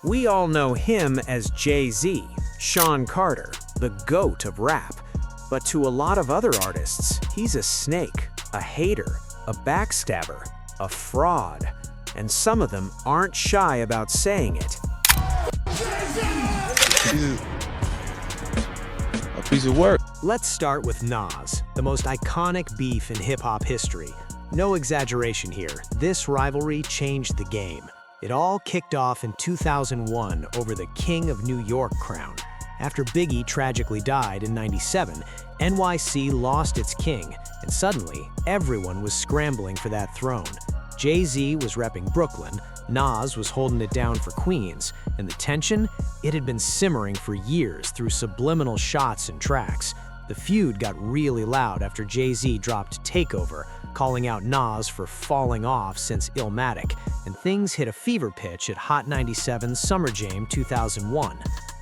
We all know him as Jay-Z, Sean Carter, the GOAT of rap. But to a lot of other artists, he's a snake, a hater, a backstabber, a fraud. And some of them aren't shy about saying it. A piece of work. Let's start with Nas, the most iconic beef in hip-hop history. No exaggeration here, this rivalry changed the game. It all kicked off in 2001 over the King of New York crown. After Biggie tragically died in '97, NYC lost its king, and suddenly, everyone was scrambling for that throne. Jay-Z was repping Brooklyn, Nas was holding it down for Queens, and the tension? It had been simmering for years through subliminal shots and tracks. The feud got really loud after Jay-Z dropped Takeover, calling out Nas for falling off since Illmatic, and things hit a fever pitch at Hot 97's Summer Jam 2001.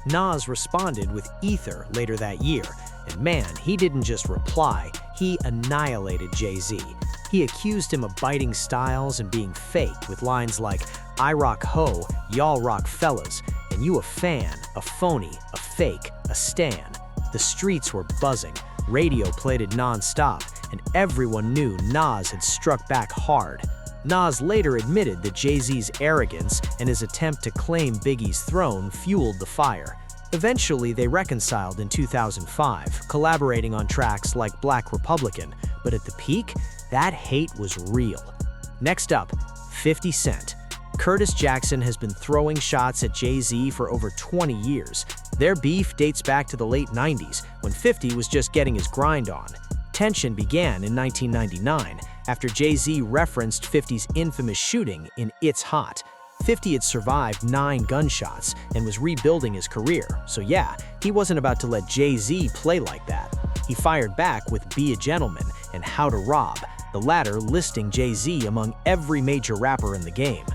Nas responded with Ether later that year, and man, he didn't just reply, he annihilated Jay-Z. He accused him of biting styles and being fake with lines like, "I rock ho, y'all rock fellas, and you a fan, a phony, a fake, a stan." The streets were buzzing, radio played it non-stop, and everyone knew Nas had struck back hard. Nas later admitted that Jay-Z's arrogance and his attempt to claim Biggie's throne fueled the fire. Eventually, they reconciled in 2005, collaborating on tracks like Black Republican, but at the peak, that hate was real. Next up, 50 Cent. Curtis Jackson has been throwing shots at Jay-Z for over 20 years. Their beef dates back to the late 90s, when 50 was just getting his grind on. Tension began in 1999, after Jay-Z referenced 50's infamous shooting in It's Hot. 50 had survived 9 gunshots and was rebuilding his career, so yeah, he wasn't about to let Jay-Z play like that. He fired back with Be a Gentleman and How to Rob, the latter listing Jay-Z among every major rapper in the game.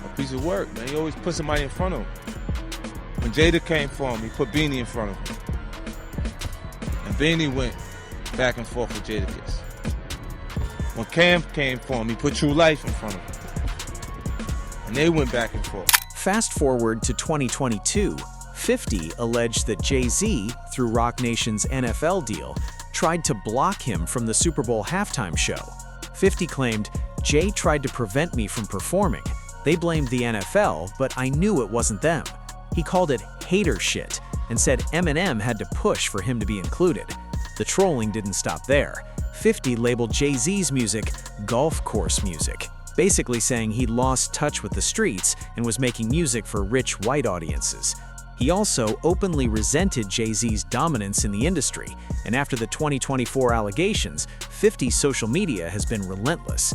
A piece of work, man. He always put somebody in front of him. When Jada came for him, he put Beanie in front of him. And Beanie went back and forth with Jadakiss. When Cam came for him, he put True Life in front of him. And they went back and forth. Fast forward to 2022, 50 alleged that Jay-Z, through Roc Nation's NFL deal, tried to block him from the Super Bowl halftime show. 50 claimed, "Jay tried to prevent me from performing. They blamed the NFL, but I knew it wasn't them." He called it hater shit and said Eminem had to push for him to be included. The trolling didn't stop there. 50 labeled Jay-Z's music golf course music, basically saying he'd lost touch with the streets and was making music for rich white audiences. He also openly resented Jay-Z's dominance in the industry, and after the 2024 allegations, 50's social media has been relentless.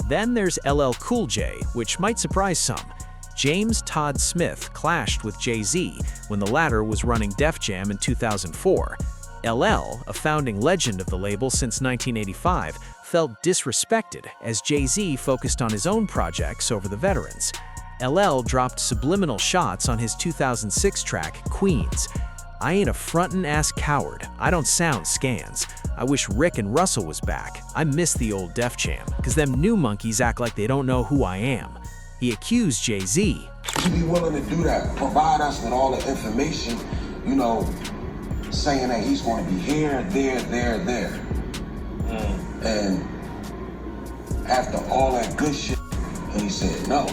Then there's LL Cool J, which might surprise some. James Todd Smith clashed with Jay-Z when the latter was running Def Jam in 2004. LL, a founding legend of the label since 1985, felt disrespected as Jay-Z focused on his own projects over the veterans. LL dropped subliminal shots on his 2006 track, Queens. "I ain't a frontin'-ass coward. I don't sound scans. I wish Rick and Russell was back. I miss the old Def Jam, cause them new monkeys act like they don't know who I am." He accused Jay-Z. To be willing to do that, provide us with all the information, saying that he's going to be here, there. And after all that good shit, he said no.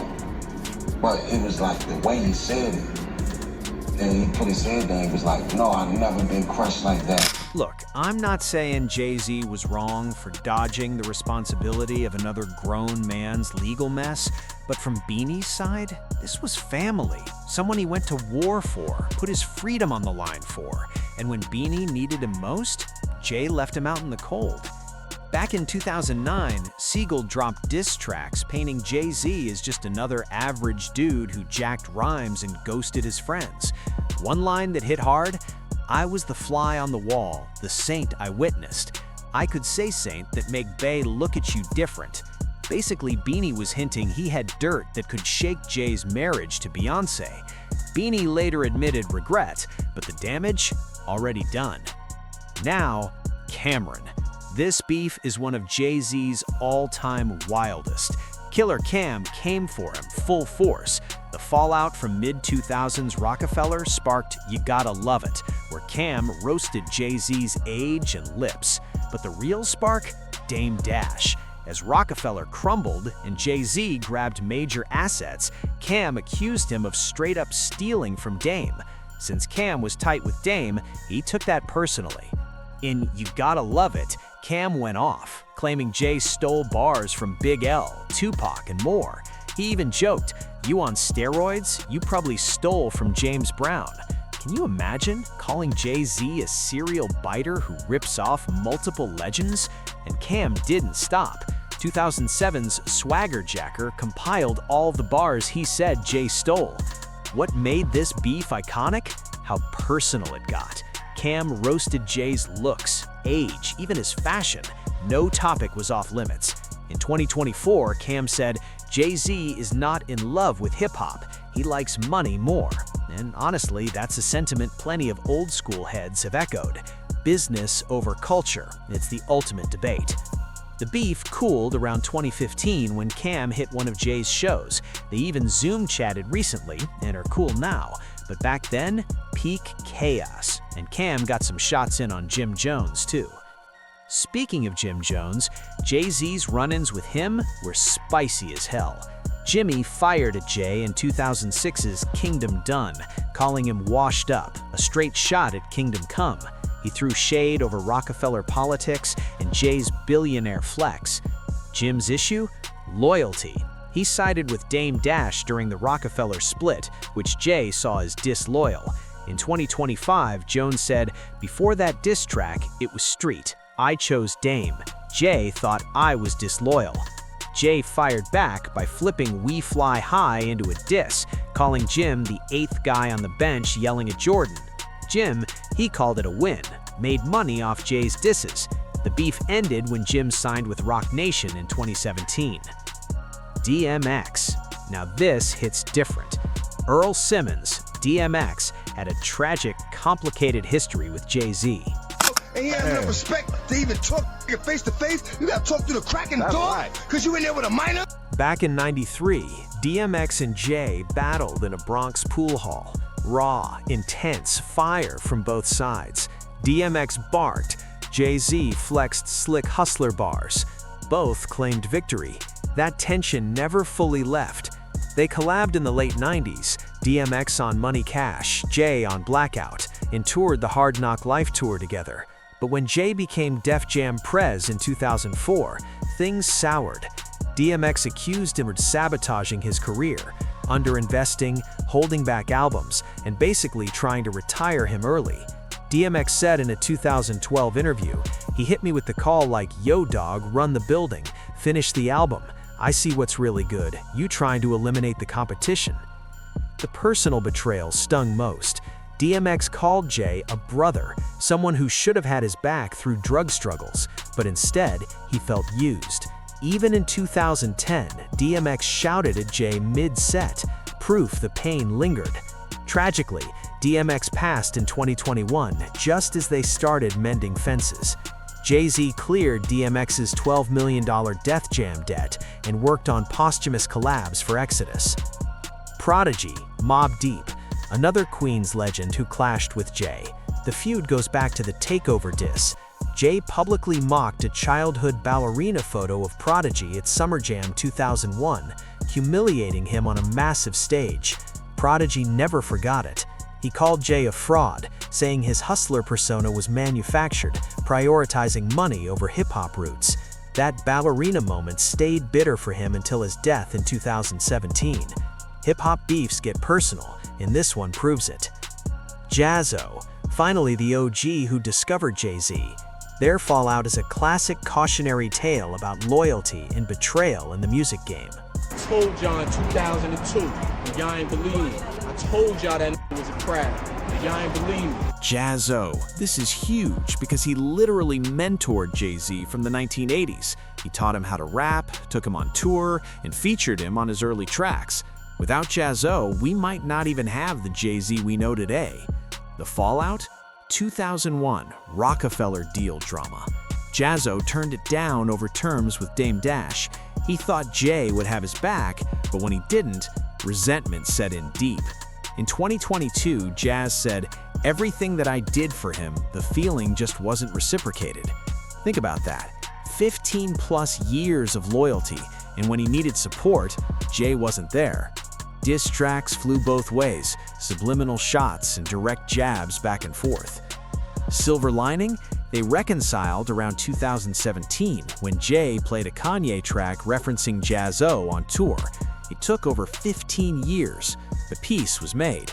But it was like the way he said it, and he put his head down, he was like, "No, I've never been crushed like that." Look, I'm not saying Jay-Z was wrong for dodging the responsibility of another grown man's legal mess, but from Beanie's side, this was family, someone he went to war for, put his freedom on the line for, and when Beanie needed him most, Jay left him out in the cold. Back in 2009, Siegel dropped diss tracks painting Jay-Z as just another average dude who jacked rhymes and ghosted his friends. One line that hit hard, "I was the fly on the wall, the saint I witnessed. I could say saint that make Bay look at you different." Basically, Beanie was hinting he had dirt that could shake Jay's marriage to Beyoncé. Beanie later admitted regret, but the damage already done. Now, Cameron. This beef is one of Jay-Z's all-time wildest. Killer Cam came for him full force. The fallout from mid-2000s Rockefeller sparked You Gotta Love It, where Cam roasted Jay-Z's age and lips. But the real spark? Dame Dash. As Rockefeller crumbled and Jay-Z grabbed major assets, Cam accused him of straight-up stealing from Dame. Since Cam was tight with Dame, he took that personally. In You Gotta Love It, Cam went off, claiming Jay stole bars from Big L, Tupac, and more. He even joked, "You on steroids? You probably stole from James Brown." Can you imagine calling Jay-Z a serial biter who rips off multiple legends? And Cam didn't stop. 2007's Swagger Jacker compiled all the bars he said Jay stole. What made this beef iconic? How personal it got. Cam roasted Jay's looks, age, even his fashion. No topic was off limits. In 2024, Cam said, "Jay-Z is not in love with hip-hop. He likes money more." And honestly, that's a sentiment plenty of old-school heads have echoed. Business over culture. It's the ultimate debate. The beef cooled around 2015 when Cam hit one of Jay's shows. They even Zoom chatted recently and are cool now. But back then, peak chaos. And Cam got some shots in on Jim Jones, too. Speaking of Jim Jones, Jay-Z's run-ins with him were spicy as hell. Jimmy fired at Jay in 2006's Kingdom Done, calling him washed up, a straight shot at Kingdom Come. He threw shade over Rockefeller politics and Jay's billionaire flex. Jim's issue? Loyalty. He sided with Dame Dash during the Rockefeller split, which Jay saw as disloyal. In 2025, Jones said, "Before that diss track, it was street. I chose Dame. Jay thought I was disloyal." Jay fired back by flipping We Fly High into a diss, calling Jim the 8th guy on the bench yelling at Jordan. Jim, he called it a win, made money off Jay's disses. The beef ended when Jim signed with Roc Nation in 2017. DMX. Now this hits different. Earl Simmons, DMX, had a tragic, complicated history with Jay-Z. And he had enough respect to even talk face to face. You gotta talk through the crack in the door, cause you in there with a minor. Back in '93, DMX and Jay battled in a Bronx pool hall. Raw, intense, fire from both sides. DMX barked, Jay-Z flexed slick hustler bars. Both claimed victory. That tension never fully left. They collabed in the late 90s, DMX on Money Cash, Jay on Blackout, and toured the Hard Knock Life tour together. But when Jay became Def Jam Prez in 2004, things soured. DMX accused him of sabotaging his career, underinvesting, holding back albums, and basically trying to retire him early. DMX said in a 2012 interview, "He hit me with the call like, 'Yo dog, run the building, finish the album. I see what's really good, you trying to eliminate the competition.'" The personal betrayal stung most. DMX called Jay a brother, someone who should have had his back through drug struggles, but instead, he felt used. Even in 2010, DMX shouted at Jay mid-set, proof the pain lingered. Tragically, DMX passed in 2021, just as they started mending fences. Jay-Z cleared DMX's $12 million Def Jam debt and worked on posthumous collabs for Exodus. Prodigy, Mobb Deep, another Queens legend who clashed with Jay. The feud goes back to the Takeover diss. Jay publicly mocked a childhood ballerina photo of Prodigy at Summer Jam 2001, humiliating him on a massive stage. Prodigy never forgot it. He called Jay a fraud, saying his hustler persona was manufactured, prioritizing money over hip-hop roots. That ballerina moment stayed bitter for him until his death in 2017. Hip-hop beefs get personal, and this one proves it. Jaz-O, finally the OG who discovered Jay-Z. Their fallout is a classic cautionary tale about loyalty and betrayal in the music game. I told y'all in 2002, and y'all ain't believe me. I told y'all that was a crap, and y'all ain't believe me. Jaz-O. This is huge because he literally mentored Jay-Z from the 1980s. He taught him how to rap, took him on tour, and featured him on his early tracks. Without Jaz-O, we might not even have the Jay-Z we know today. The fallout? 2001 Rockefeller deal drama. Jaz-O turned it down over terms with Dame Dash. He thought Jay would have his back, but when he didn't, resentment set in deep. In 2022, Jazz said, "Everything that I did for him, the feeling just wasn't reciprocated." Think about that. 15 plus years of loyalty, and when he needed support, Jay wasn't there. Diss tracks flew both ways, subliminal shots and direct jabs back and forth. Silver lining? They reconciled around 2017 when Jay played a Kanye track referencing Jazzo on tour. It took over 15 years, but peace was made.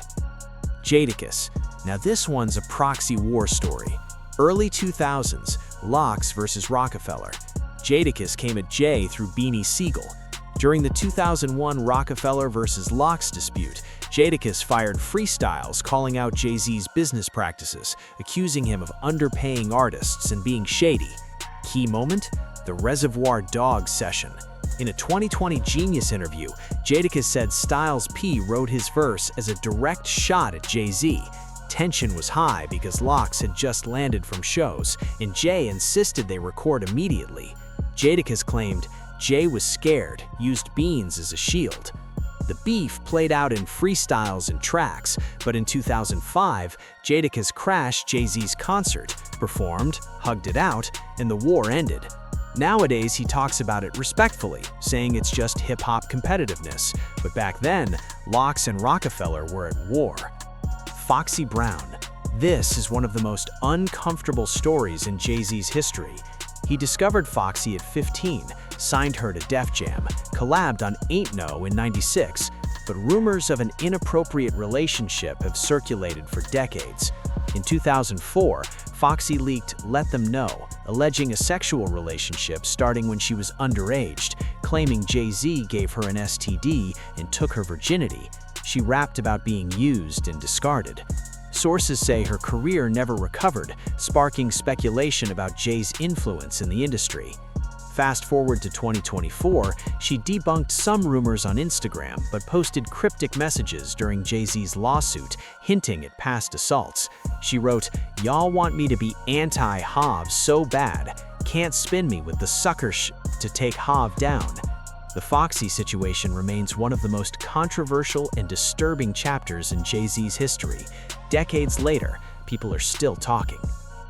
Jadakiss. Now this one's a proxy war story. Early 2000s, Lox versus Rockefeller. Jadakiss came at Jay through Beanie Siegel. During the 2001 Rockefeller versus Lox dispute, Jadakiss fired freestyles calling out Jay-Z's business practices, accusing him of underpaying artists and being shady. Key moment? The Reservoir Dogs session. In a 2020 Genius interview, Jadakiss said Styles P wrote his verse as a direct shot at Jay-Z. Tension was high because Lox had just landed from shows, and Jay insisted they record immediately. Jadakiss claimed Jay was scared, used beans as a shield. The beef played out in freestyles and tracks, but in 2005, Jadakiss crashed Jay-Z's concert, performed, hugged it out, and the war ended. Nowadays, he talks about it respectfully, saying it's just hip-hop competitiveness, but back then, Lox and Rockefeller were at war. Foxy Brown. This is one of the most uncomfortable stories in Jay-Z's history. He discovered Foxy at 15, signed her to Def Jam, collabed on Ain't No in '96, but rumors of an inappropriate relationship have circulated for decades. In 2004, Foxy leaked Let Them Know, alleging a sexual relationship starting when she was underage, claiming Jay-Z gave her an STD and took her virginity. She rapped about being used and discarded. Sources say her career never recovered, sparking speculation about Jay's influence in the industry. Fast forward to 2024, she debunked some rumors on Instagram but posted cryptic messages during Jay-Z's lawsuit, hinting at past assaults. She wrote, "Y'all want me to be anti-Hav so bad, can't spin me with the sucker to take Hav down." The Foxy situation remains one of the most controversial and disturbing chapters in Jay-Z's history. Decades later, people are still talking.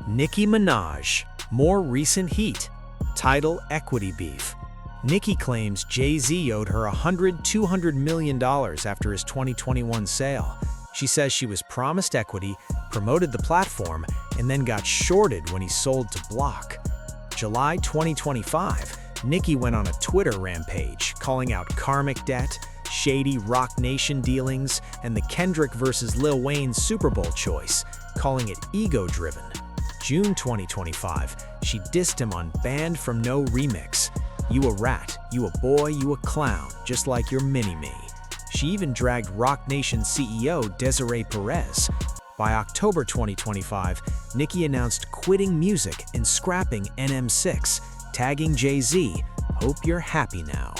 Nicki Minaj. More recent heat. Title Equity Beef. Nicki claims Jay-Z owed her $200 million after his 2021 sale. She says she was promised equity, promoted the platform, and then got shorted when he sold to Block. July 2025. Nicki went on a Twitter rampage, calling out karmic debt, shady Rock Nation dealings, and the Kendrick versus Lil Wayne Super Bowl choice, calling it ego-driven. June 2025, she dissed him on Banned From No remix. "You a rat, you a boy, you a clown, just like your mini-me." She even dragged Rock Nation CEO Desiree Perez. By October 2025, Nicki announced quitting music and scrapping NM6, tagging Jay-Z, "Hope you're happy now."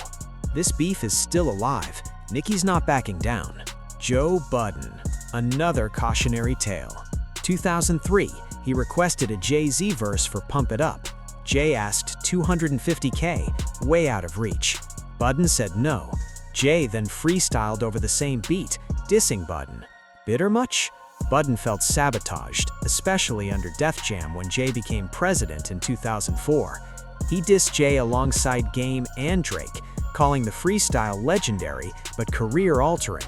This beef is still alive. Nicki's not backing down. Joe Budden. Another cautionary tale. 2003, he requested a Jay-Z verse for Pump It Up. Jay asked $250K, way out of reach. Budden said no. Jay then freestyled over the same beat, dissing Budden. Bitter much? Budden felt sabotaged, especially under Def Jam when Jay became president in 2004. He dissed Jay alongside Game and Drake, calling the freestyle legendary but career-altering.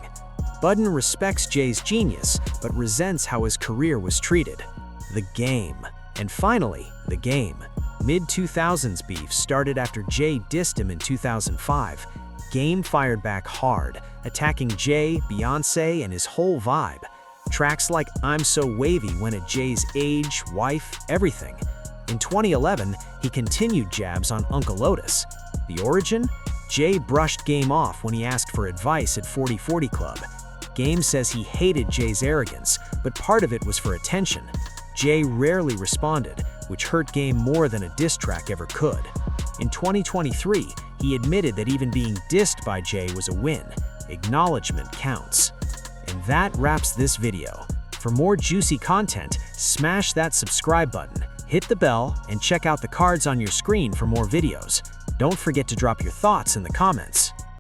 Budden respects Jay's genius, but resents how his career was treated. The Game. And finally, The Game. Mid-2000s beef started after Jay dissed him in 2005. Game fired back hard, attacking Jay, Beyonce, and his whole vibe. Tracks like I'm So Wavy went at Jay's age, wife, everything. In 2011, he continued jabs on Uncle Otis. The origin? Jay brushed Game off when he asked for advice at 4040 Club. Game says he hated Jay's arrogance, but part of it was for attention. Jay rarely responded, which hurt Game more than a diss track ever could. In 2023, he admitted that even being dissed by Jay was a win. Acknowledgement counts. And that wraps this video. For more juicy content, smash that subscribe button, hit the bell, and check out the cards on your screen for more videos. Don't forget to drop your thoughts in the comments.